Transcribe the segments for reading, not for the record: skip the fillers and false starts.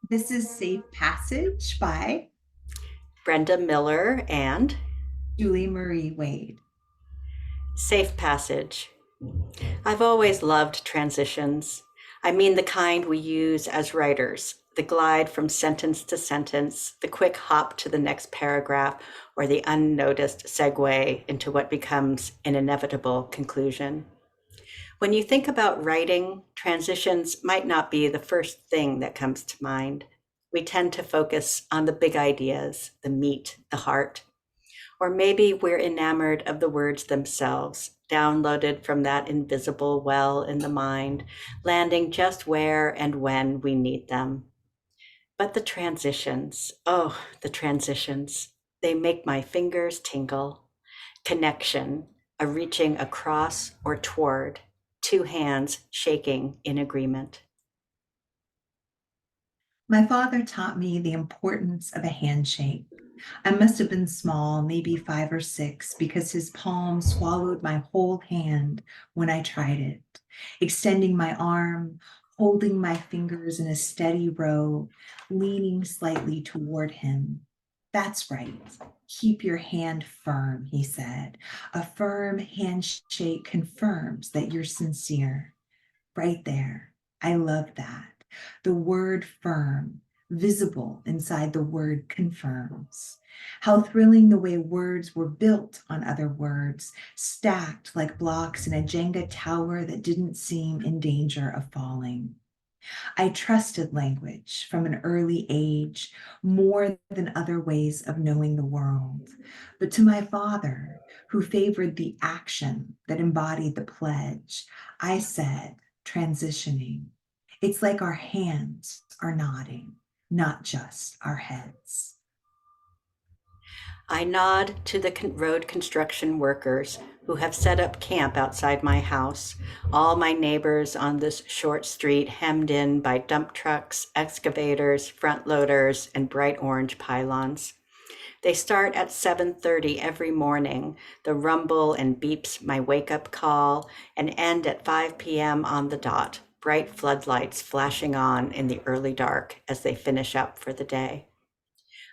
This is Safe Passage by Brenda Miller and Julie Marie Wade. Safe Passage. I've always loved transitions. I mean the kind we use as writers, the glide from sentence to sentence, the quick hop to the next paragraph, or the unnoticed segue into what becomes an inevitable conclusion. When you think about writing, transitions might not be the first thing that comes to mind. We tend to focus on the big ideas, the meat, the heart. Or maybe we're enamored of the words themselves, downloaded from that invisible well in the mind, landing just where and when we need them. But the transitions, oh, the transitions, they make my fingers tingle. Connection, a reaching across or toward, two hands shaking in agreement. My father taught me the importance of a handshake. I must have been small, maybe 5 or 6, because his palm swallowed my whole hand when I tried it. Extending my arm, holding my fingers in a steady row, leaning slightly toward him. That's right. Keep your hand firm, he said. A firm handshake confirms that you're sincere. Right there. I love that. The word firm, visible inside the word confirms. How thrilling the way words were built on other words, stacked like blocks in a Jenga tower that didn't seem in danger of falling. I trusted language from an early age more than other ways of knowing the world. But to my father, who favored the action that embodied the pledge, I said, transitioning. It's like our hands are nodding, not just our heads. I nod to the road construction workers who have set up camp outside my house, all my neighbors on this short street hemmed in by dump trucks, excavators, front loaders, and bright orange pylons. They start at 7:30 every morning, the rumble and beeps my wake-up call, and end at 5 p.m. on the dot, bright floodlights flashing on in the early dark as they finish up for the day.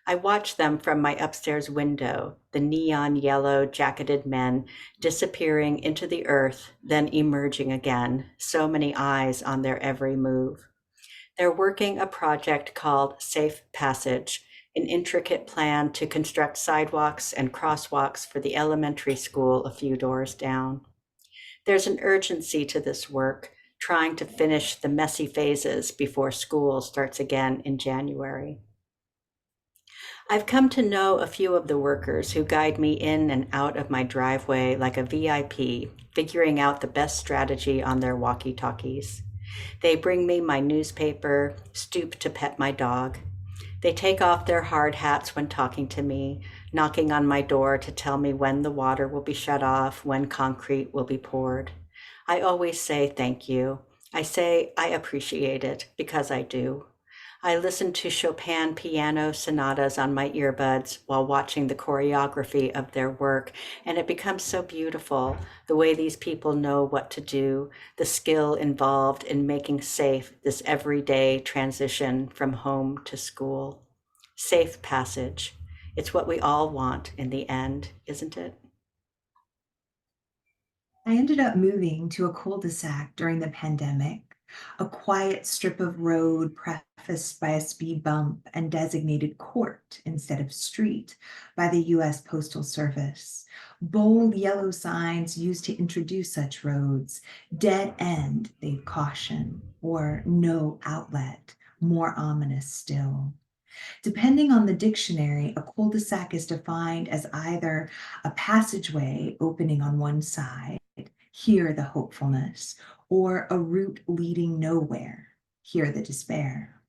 I watch them from my upstairs window, the neon yellow jacketed men disappearing into the earth, then emerging again, so many eyes on their every move. They're working a project called Safe Passage, an intricate plan to construct sidewalks and crosswalks for the elementary school a few doors down. There's an urgency to this work, trying to finish the messy phases before school starts again in January. I've come to know a few of the workers who guide me in and out of my driveway like a VIP, figuring out the best strategy on their walkie talkies. They bring me my newspaper, stoop to pet my dog. They take off their hard hats when talking to me, knocking on my door to tell me when the water will be shut off, when concrete will be poured. I always say thank you. I say I appreciate it because I do. I listen to Chopin piano sonatas on my earbuds while watching the choreography of their work, and it becomes so beautiful the way these people know what to do, the skill involved in making safe this everyday transition from home to school. Safe passage. It's what we all want in the end, isn't it? I ended up moving to a cul-de-sac during the pandemic, a quiet strip of road prefaced by a speed bump and designated court instead of street by the US Postal Service. Bold yellow signs used to introduce such roads, dead end, they'd caution, or no outlet, more ominous still. Depending on the dictionary, a cul-de-sac is defined as either a passageway opening on one side, here the hopefulness, or a route leading nowhere, here the despair.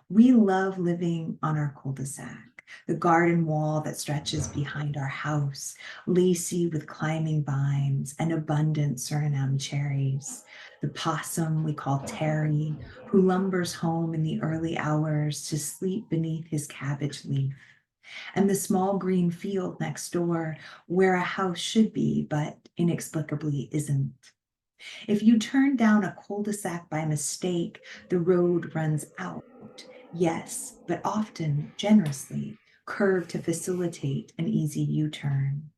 We love living on our cul-de-sac, the garden wall that stretches behind our house, lacy with climbing vines and abundant Suriname cherries. The possum we call Terry, who lumbers home in the early hours to sleep beneath his cabbage leaf. And the small green field next door where a house should be, but inexplicably isn't. If you turn down a cul-de-sac by mistake, the road runs out, Yes, but often generously, curved to facilitate an easy U turn.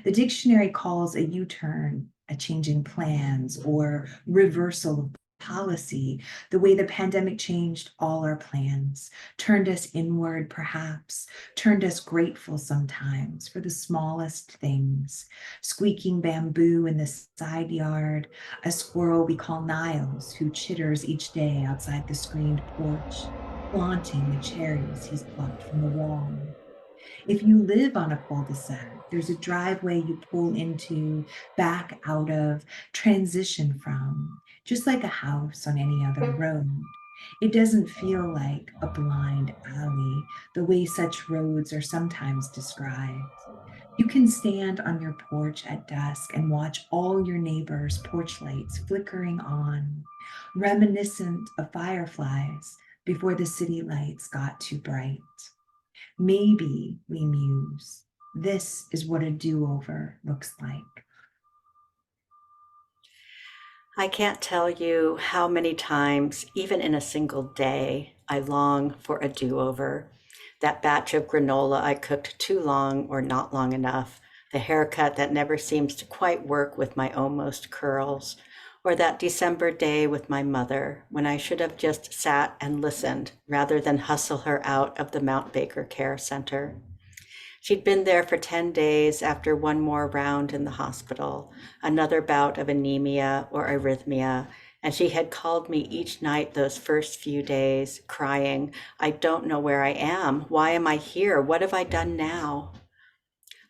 The dictionary calls a U turn a change in plans or reversal of policy, the way the pandemic changed all our plans, turned us inward, perhaps, turned us grateful sometimes for the smallest things. Squeaking bamboo in the side yard, a squirrel we call Niles, who chitters each day outside the screened porch, flaunting the cherries he's plucked from the wall. If you live on a cul-de-sac, there's a driveway you pull into, back out of, transition from, just like a house on any other road. It doesn't feel like a blind alley, the way such roads are sometimes described. You can stand on your porch at dusk and watch all your neighbors' porch lights flickering on, reminiscent of fireflies before the city lights got too bright. Maybe, we muse, this is what a do over looks like. I can't tell you how many times, even in a single day, I long for a do-over. That batch of granola I cooked too long or not long enough, the haircut that never seems to quite work with my almost curls, or that December day with my mother when I should have just sat and listened rather than hustle her out of the Mount Baker Care Center. She'd been there for 10 days after one more round in the hospital, another bout of anemia or arrhythmia, and she had called me each night those first few days, crying, I don't know where I am. Why am I here? What have I done now?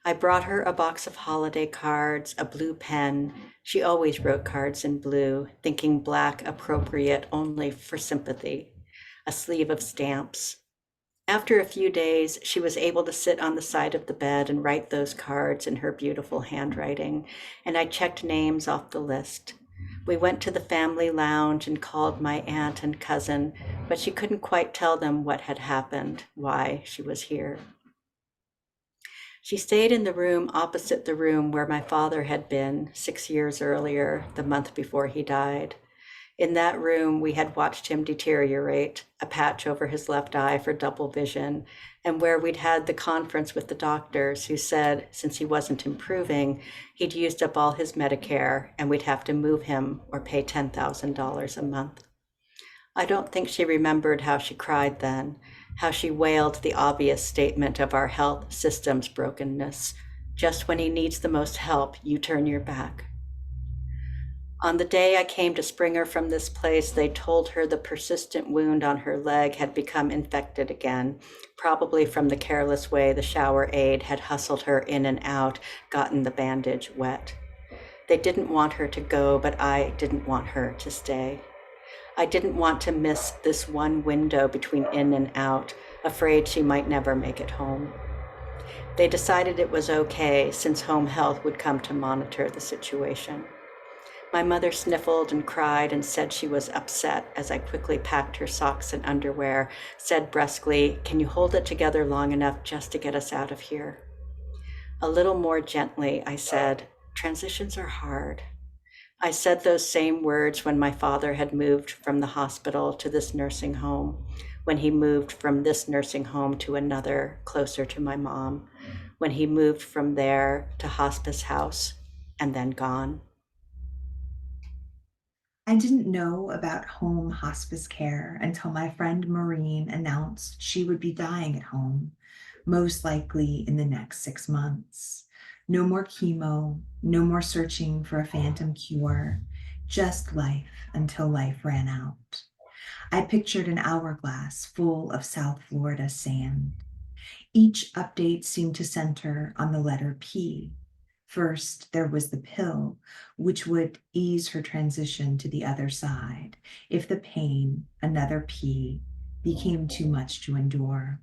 I brought her a box of holiday cards, a blue pen. She always wrote cards in blue, thinking black appropriate only for sympathy, a sleeve of stamps. After a few days, she was able to sit on the side of the bed and write those cards in her beautiful handwriting, and I checked names off the list. We went to the family lounge and called my aunt and cousin, but she couldn't quite tell them what had happened, why she was here. She stayed in the room opposite the room where my father had been 6 years earlier, the month before he died. In that room, we had watched him deteriorate, a patch over his left eye for double vision, and where we'd had the conference with the doctors who said since he wasn't improving, he'd used up all his Medicare and we'd have to move him or pay $10,000 a month. I don't think she remembered how she cried then, how she wailed the obvious statement of our health system's brokenness. Just when he needs the most help, you turn your back. On the day I came to spring her from this place, they told her the persistent wound on her leg had become infected again, probably from the careless way the shower aide had hustled her in and out, gotten the bandage wet. They didn't want her to go, but I didn't want her to stay. I didn't want to miss this one window between in and out, afraid she might never make it home. They decided it was okay since home health would come to monitor the situation. My mother sniffled and cried and said she was upset as I quickly packed her socks and underwear, said brusquely, can you hold it together long enough just to get us out of here? A little more gently, I said, transitions are hard. I said those same words when my father had moved from the hospital to this nursing home, when he moved from this nursing home to another closer to my mom, when he moved from there to hospice house and then gone. I didn't know about home hospice care until my friend Maureen announced she would be dying at home, most likely in the next 6 months. No more chemo, no more searching for a phantom cure, just life until life ran out. I pictured an hourglass full of South Florida sand. Each update seemed to center on the letter P. First, there was the pill, which would ease her transition to the other side if the pain, another P, became too much to endure.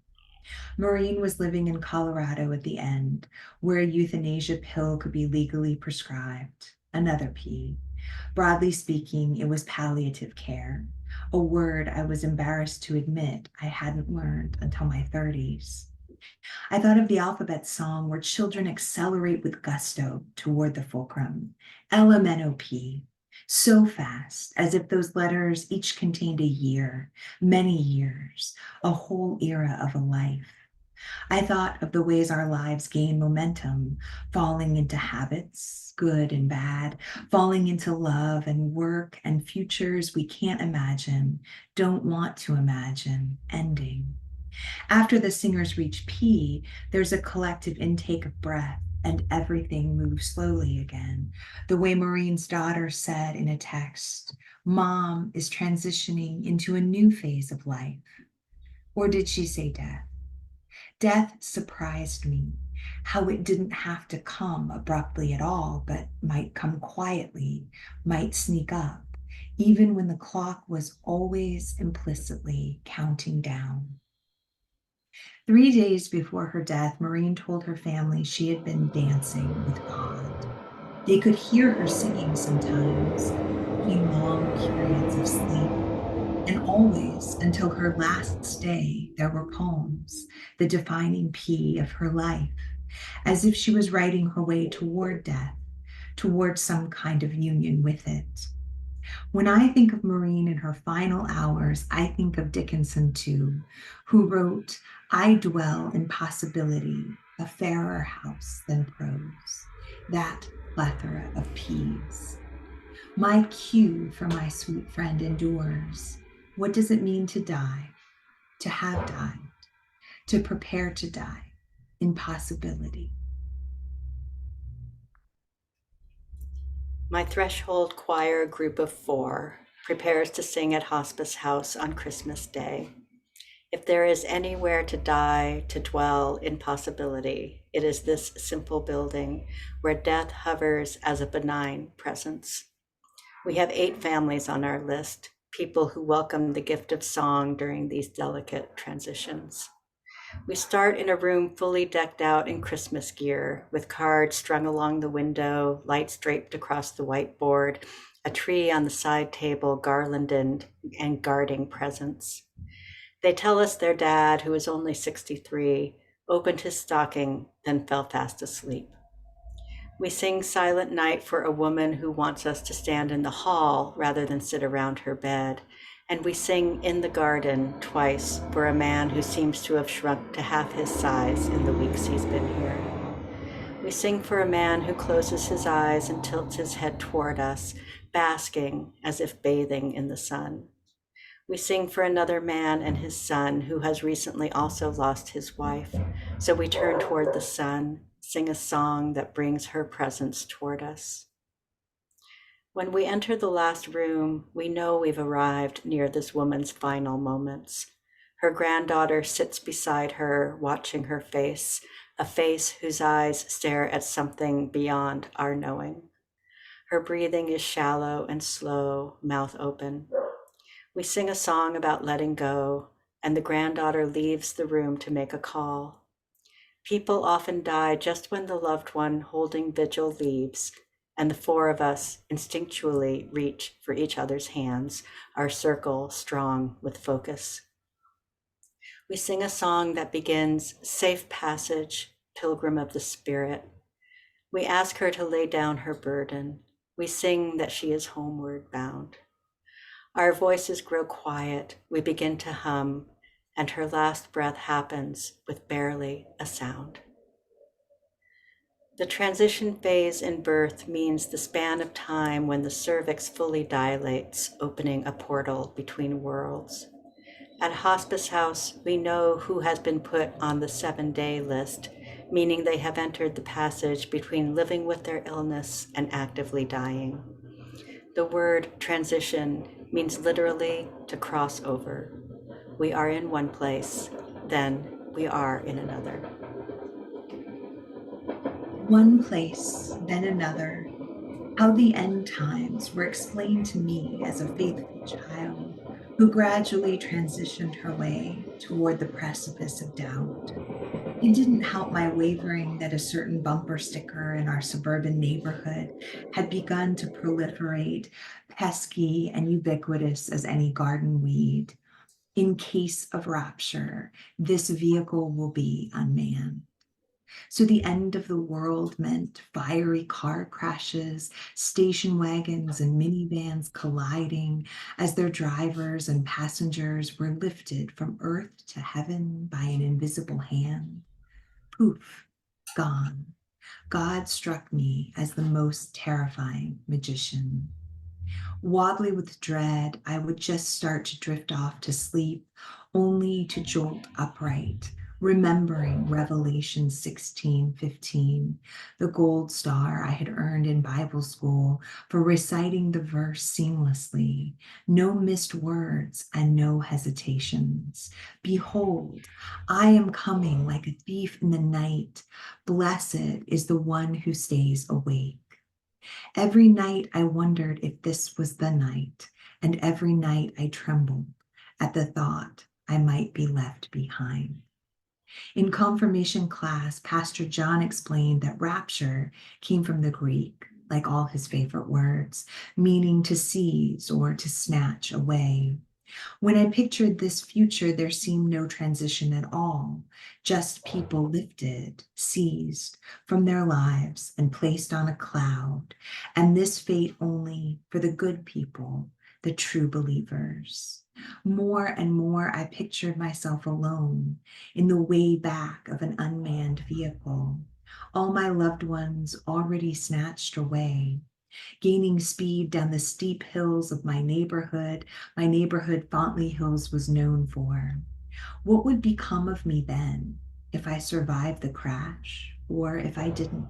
Maureen was living in Colorado at the end, where a euthanasia pill could be legally prescribed. Another P. Broadly speaking, it was palliative care, a word I was embarrassed to admit I hadn't learned until my 30s. I thought of the alphabet song where children accelerate with gusto toward the fulcrum, LMNOP. So fast, as if those letters each contained a year, many years, a whole era of a life. I thought of the ways our lives gain momentum, falling into habits, good and bad, falling into love and work and futures we can't imagine, don't want to imagine, ending. After the singers reach P, there's a collective intake of breath and everything moves slowly again. The way Maureen's daughter said in a text, Mom is transitioning into a new phase of life. Or did she say death? Death surprised me, how it didn't have to come abruptly at all, but might come quietly, might sneak up, even when the clock was always implicitly counting down. 3 days before her death, Maureen told her family she had been dancing with God. They could hear her singing sometimes between long periods of sleep. And always, until her last day, there were poems, the defining P of her life, as if she was writing her way toward death, toward some kind of union with it. When I think of Maureen in her final hours, I think of Dickinson too, who wrote, I dwell in possibility, a fairer house than prose, that plethora of P's. My cue for my sweet friend endures. What does it mean to die, to have died, to prepare to die? Impossibility. My threshold choir group of 4 prepares to sing at Hospice House on Christmas Day. If there is anywhere to die, to dwell in possibility, it is this simple building where death hovers as a benign presence. We have 8 families on our list, people who welcome the gift of song during these delicate transitions. We start in a room fully decked out in Christmas gear, with cards strung along the window, lights draped across the whiteboard, a tree on the side table garlanded and guarding presents. They tell us their dad, who is only 63, opened his stocking, then fell fast asleep. We sing Silent Night for a woman who wants us to stand in the hall rather than sit around her bed. And we sing In the Garden twice for a man who seems to have shrunk to half his size in the weeks he's been here. We sing for a man who closes his eyes and tilts his head toward us, basking as if bathing in the sun. We sing for another man and his son who has recently also lost his wife. So we turn toward the sun, sing a song that brings her presence toward us. When we enter the last room, we know we've arrived near this woman's final moments. Her granddaughter sits beside her, watching her face, a face whose eyes stare at something beyond our knowing. Her breathing is shallow and slow, mouth open. We sing a song about letting go, and the granddaughter leaves the room to make a call. People often die just when the loved one holding vigil leaves, and the 4 of us instinctually reach for each other's hands, our circle strong with focus. We sing a song that begins, Safe passage, pilgrim of the spirit. We ask her to lay down her burden. We sing that she is homeward bound. Our voices grow quiet, we begin to hum, and her last breath happens with barely a sound. The transition phase in birth means the span of time when the cervix fully dilates, opening a portal between worlds. At Hospice House, we know who has been put on the 7-day list, meaning they have entered the passage between living with their illness and actively dying. The word transition means literally to cross over. We are in one place, then we are in another. One place, then another. How the end times were explained to me as a faithful child who gradually transitioned her way toward the precipice of doubt. It didn't help my wavering that a certain bumper sticker in our suburban neighborhood had begun to proliferate, pesky and ubiquitous as any garden weed. In case of rapture, this vehicle will be unmanned. So the end of the world meant fiery car crashes, station wagons and minivans colliding as their drivers and passengers were lifted from earth to heaven by an invisible hand. Poof, gone. God struck me as the most terrifying magician. Wobbly with dread, I would just start to drift off to sleep, only to jolt upright, remembering Revelation 16:15, the gold star I had earned in Bible school for reciting the verse seamlessly, no missed words and no hesitations. Behold, I am coming like a thief in the night. Blessed is the one who stays awake. Every night I wondered if this was the night, and every night I trembled at the thought I might be left behind. In confirmation class, Pastor John explained that rapture came from the Greek, like all his favorite words, meaning to seize or to snatch away. When I pictured this future, there seemed no transition at all, just people lifted, seized from their lives and placed on a cloud, and this fate only for the good people, the true believers. More and more, I pictured myself alone in the way back of an unmanned vehicle, all my loved ones already snatched away, gaining speed down the steep hills of my neighborhood Fontley Hills was known for. What would become of me then if I survived the crash or if I didn't?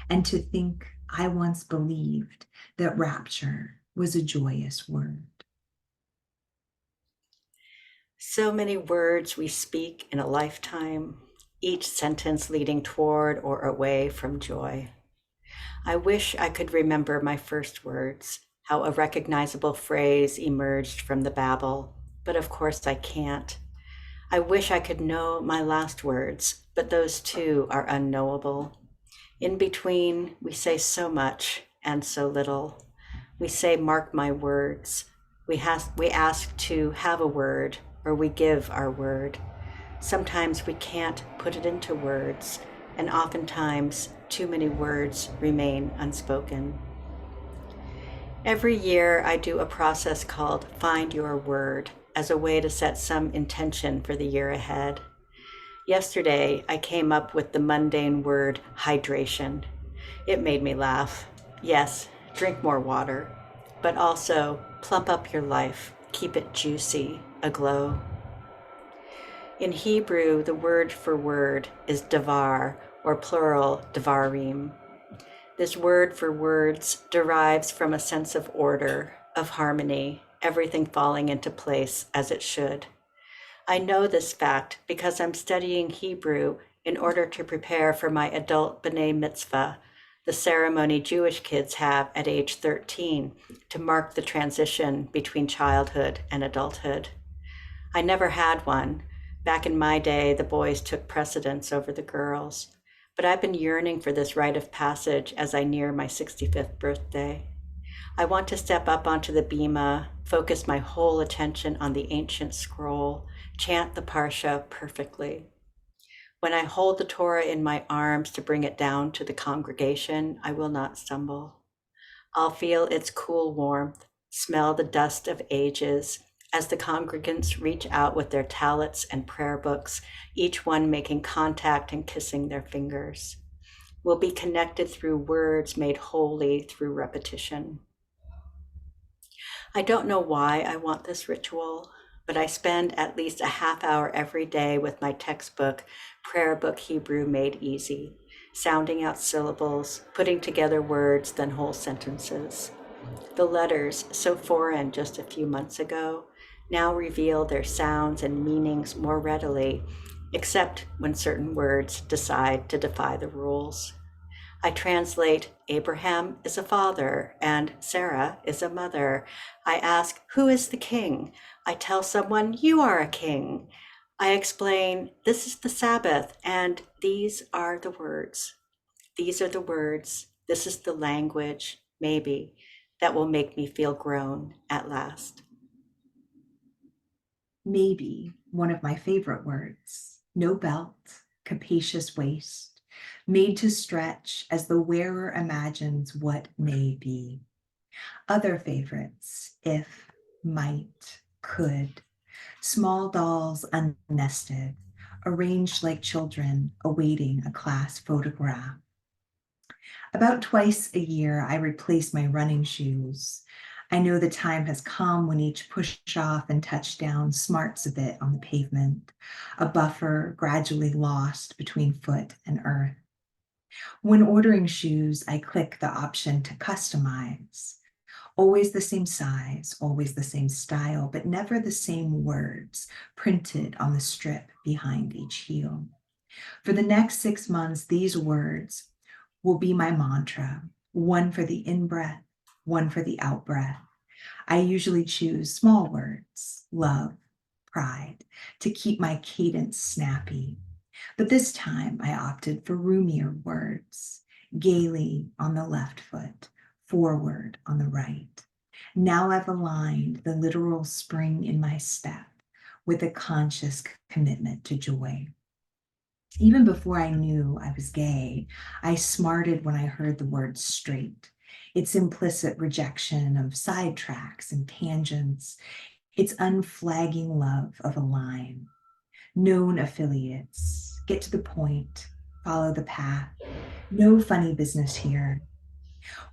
And to think I once believed that rapture was a joyous word. So many words we speak in a lifetime, each sentence leading toward or away from joy. I wish I could remember my first words, how a recognizable phrase emerged from the babble, but of course I can't. I wish I could know my last words, but those too are unknowable. In between, we say so much and so little. We say, mark my words. We ask to have a word, or we give our word. Sometimes we can't put it into words, and oftentimes too many words remain unspoken. Every year, I do a process called Find Your Word as a way to set some intention for the year ahead. Yesterday, I came up with the mundane word hydration. It made me laugh. Yes, drink more water, but also plump up your life, keep it juicy, aglow. In Hebrew, the word for word is davar, or plural devarim. This word for words derives from a sense of order, of harmony, everything falling into place as it should. I know this fact because I'm studying Hebrew in order to prepare for my adult B'nai Mitzvah, the ceremony Jewish kids have at age 13 to mark the transition between childhood and adulthood. I never had one. Back in my day, the boys took precedence over the girls. But I've been yearning for this rite of passage as I near my 65th birthday. I want to step up onto the bima, focus my whole attention on the ancient scroll, chant the parsha perfectly. When I hold the Torah in my arms to bring it down to the congregation, I will not stumble. I'll feel its cool warmth, smell the dust of ages, as the congregants reach out with their tallets and prayer books, each one making contact and kissing their fingers. We'll be connected through words made holy through repetition. I don't know why I want this ritual, but I spend at least a half hour every day with my textbook, Prayer Book Hebrew Made Easy, sounding out syllables, putting together words, then whole sentences. The letters, so foreign just a few months ago, now reveal their sounds and meanings more readily, except when certain words decide to defy the rules. I translate Abraham is a father and Sarah is a mother. I ask, who is the king? I tell someone, you are a king. I explain, this is the Sabbath and these are the words. These are the words. This is the language, maybe, that will make me feel grown at last. Maybe one of my favorite words, no belt, capacious waist, made to stretch as the wearer imagines what may be. Other favorites, if, might, could, small dolls unnested, arranged like children awaiting a class photograph. About twice a year, I replace my running shoes. I know the time has come when each push off and touchdown smarts a bit on the pavement, a buffer gradually lost between foot and earth. When ordering shoes, I click the option to customize. Always the same size, always the same style, but never the same words printed on the strip behind each heel. For the next 6 months, these words will be my mantra, one for the in-breath, one for the out-breath. I usually choose small words, love, pride, to keep my cadence snappy. But this time I opted for roomier words, gaily on the left foot, forward on the right. Now I've aligned the literal spring in my step with a conscious commitment to joy. Even before I knew I was gay, I smarted when I heard the word straight. Its implicit rejection of sidetracks and tangents, its unflagging love of a line. Known affiliates, get to the point, follow the path. No funny business here.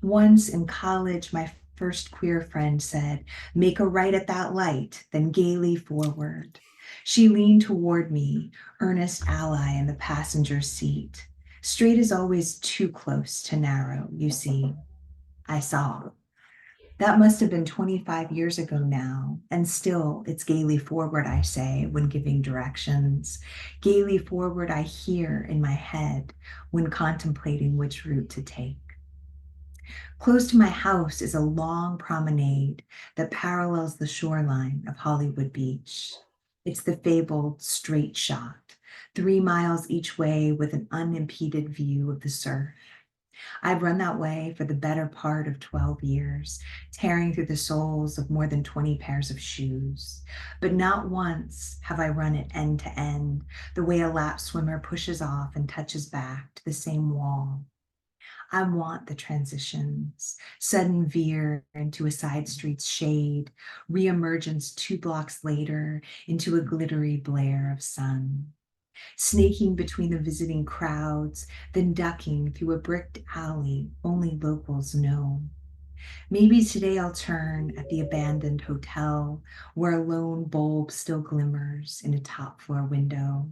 Once in college, my first queer friend said, make a right at that light, then gaily forward. She leaned toward me, earnest ally in the passenger seat. Straight is always too close to narrow, you see. I saw. That must have been 25 years ago now, and still it's gaily forward, I say, when giving directions. Gaily forward, I hear in my head when contemplating which route to take. Close to my house is a long promenade that parallels the shoreline of Hollywood Beach. It's the fabled straight shot, 3 miles each way with an unimpeded view of the surf. I've run that way for the better part of 12 years, tearing through the soles of more than 20 pairs of shoes. But not once have I run it end to end, the way a lap swimmer pushes off and touches back to the same wall. I want the transitions, sudden veer into a side street's shade, reemergence 2 blocks later into a glittery blare of sun, snaking between the visiting crowds, then ducking through a bricked alley only locals know. Maybe today I'll turn at the abandoned hotel where a lone bulb still glimmers in a top floor window.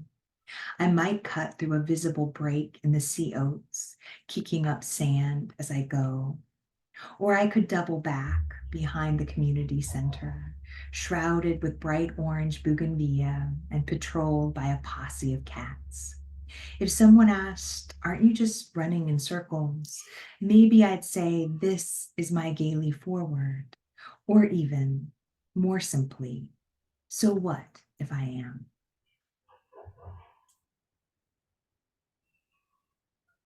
I might cut through a visible break in the sea oats, kicking up sand as I go. Or I could double back behind the community center, shrouded with bright orange bougainvillea and patrolled by a posse of cats. If someone asked, aren't you just running in circles? Maybe I'd say, this is my gaily forward. Or even, more simply, so what if I am?